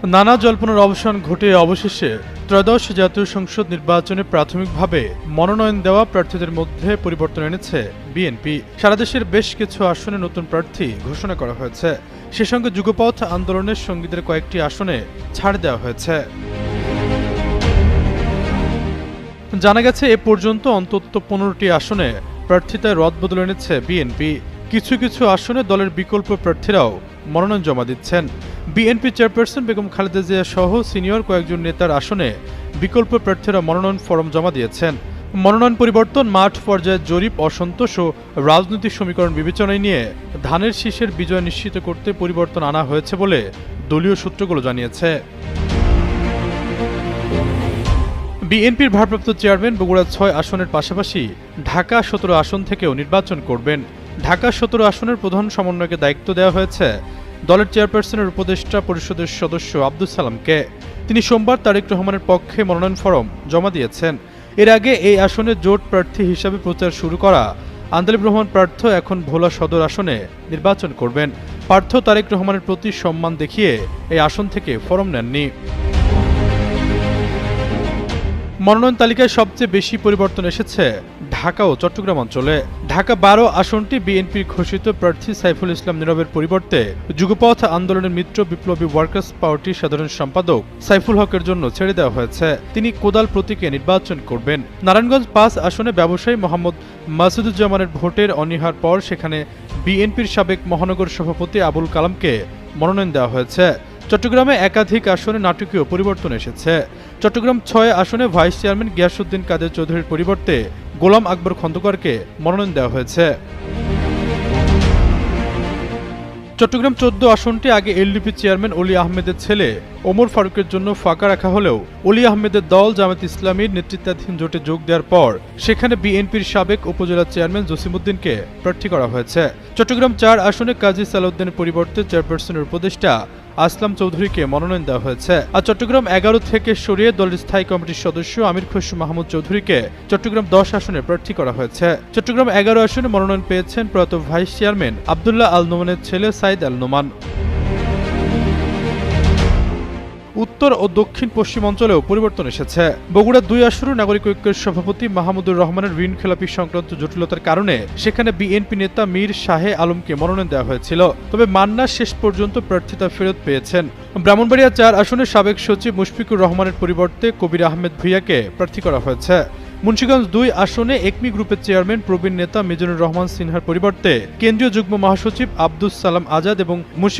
নানা জল্পনার অবসান ঘটে অবশেষে ত্রয়োদশ জাতীয় সংসদ নির্বাচনে প্রাথমিকভাবে মনোনয়ন দেওয়া প্রার্থীদের মধ্যে পরিবর্তন এনেছে বিএনপি। সারা দেশের বেশ কিছু আসনে নতুন প্রার্থী ঘোষণা করা হয়েছে। সে সঙ্গে যুগপথ আন্দোলনের সঙ্গীদের কয়েকটি আসনে ছাড় দেওয়া হয়েছে। জানা গেছে এ পর্যন্ত অন্তত 15টি আসনে প্রার্থিতায় রদবদল এনেছে বিএনপি। কিছু কিছু আসনে দলের বিকল্প প্রার্থীরাও মনোনয়ন জমা দিচ্ছেন। বিএনপি চেয়ারপারসন বেগম খালেদা জিয়া সহ সিনিয়র কয়েকজন নেতার আসনে বিকল্প প্রার্থীরা মনোনয়ন ফরম জমা দিয়েছেন। মনোনয়ন পরিবর্তন, মাঠ পর্যায়ে জরিপ, অসন্তোষ ও রাজনৈতিক সমীকরণ বিবেচনায় নিয়ে ধানের শীষের বিজয় নিশ্চিত করতে পরিবর্তন আনা হয়েছে বলে দলীয় সূত্রগুলো জানিয়েছে। বিএনপির ভারপ্রাপ্ত চেয়ারম্যান বগুড়া 6 আসনের পাশাপাশি ঢাকা 17 আসন থেকেও নির্বাচন করবেন। ঢাকা 17 আসনের প্রধান সমন্বয়কে দায়িত্ব দেওয়া হয়েছে দলের চেয়ারপারসনের উপদেষ্টা পরিষদের সদস্য আব্দুস সালামকে। তিনি সোমবার তারেক রহমানের পক্ষে মনোনয়ন ফরম জমা দিয়েছেন। এর আগে এই আসনে জোট প্রার্থী হিসাবে প্রচার শুরু করা আন্দালিব রহমান পার্থ এখন ভোলা সদর আসনে নির্বাচন করবেন। পার্থ তারেক রহমানের প্রতি সম্মান দেখিয়ে এই আসন থেকে ফরম নেননি। মনোনয়ন তালিকায় সবচেয়ে বেশি পরিবর্তন এসেছে ঢাকা ও চট্টগ্রাম অঞ্চলে। ঢাকা 12 আসনটি বিএনপির ঘোষিত প্রার্থী সাইফুল ইসলাম নীরবের পরিবর্তে যুগপথ আন্দোলনের মিত্র বিপ্লবী ওয়ার্কার্স পার্টির সাধারণ সম্পাদক সাইফুল হকের জন্য ছেড়ে দেওয়া হয়েছে। তিনি কোদাল প্রতীকে নির্বাচন করবেন। নারায়ণগঞ্জ 5 আসনে ব্যবসায়ী মোহাম্মদ মাসুদুজ্জামানের ভোটের অনীহার পর সেখানে বিএনপির সাবেক মহানগর সভাপতি আবুল কালামকে মনোনয়ন দেওয়া হয়েছে। চট্টগ্রামে একাধিক আসনে নাটকীয় পরিবর্তন এসেছে। চট্টগ্রাম 6 আসনে ভাইস চেয়ারম্যান গিয়াসউদ্দিন কাদের চৌধুরীর পরিবর্তে গোলাম আকবর খন্দকারকে মনোনয়ন দেওয়া হয়েছে। চট্টগ্রাম 14 আসনটি আগে এলডিপি চেয়ারম্যান অলি আহমেদের ছেলে ওমর ফারুকের জন্য ফাঁকা রাখা হলেও অলি আহমেদের দল জামায়াত ইসলামীর নেতৃত্বাধীন জোটে যোগ দেওয়ার পর সেখানে বিএনপির সাবেক উপজেলা চেয়ারম্যান জসিমউদ্দিনকে প্রার্থী করা হয়েছে। চট্টগ্রাম 4 আসনে কাজী সালাউদ্দিনের পরিবর্তে চেয়ারপারসনের উপদেষ্টা আসলাম চৌধুরীকে মনোনয়ন দেওয়া হয়েছে। আর চট্টগ্রাম 11 থেকে সরিয়ে দলের স্থায়ী কমিটির সদস্য আমির খসরু মাহমুদ চৌধুরীকে চট্টগ্রাম 10 আসনে প্রার্থী করা হয়েছে। চট্টগ্রাম 11 আসনে মনোনয়ন পেয়েছেন প্রয়াত ভাইস চেয়ারম্যান আবদুল্লাহ আল নোমানের ছেলে সাইদ আল নোমান। উত্তর ও দক্ষিণ পশ্চিম অঞ্চলেও পরিবর্তন এসেছে। বগুড়া 2 আসনের নাগরিক ঐক্যের সভাপতি মাহমুদুর রহমানের ঋণ খেলাপি সংক্রান্ত জটিলতার কারণে সেখানে বিএনপি নেতা মীর শাহে আলমকে মনোনয়ন দেওয়া হয়েছিল। তবে মান্না শেষ পর্যন্ত প্রার্থিতা ফেরত পেয়েছেন। ব্রাহ্মণবাড়িয়া 4 আসনের সাবেক সচিব মুশফিকুর রহমানের পরিবর্তে কবির আহমেদ ভূঁইয়াকে প্রার্থী করা হয়েছে। মুন্সিগঞ্জ 2 আসনে একমি গ্রুপের চেয়ারম্যান প্রবীণ নেতা মিজানুর রহমান সিনহার পরিবর্তে কেন্দ্রীয় যুগ্ম মহাসচিব আব্দুস সালাম আজাদ এবং মুন্সিগঞ্জ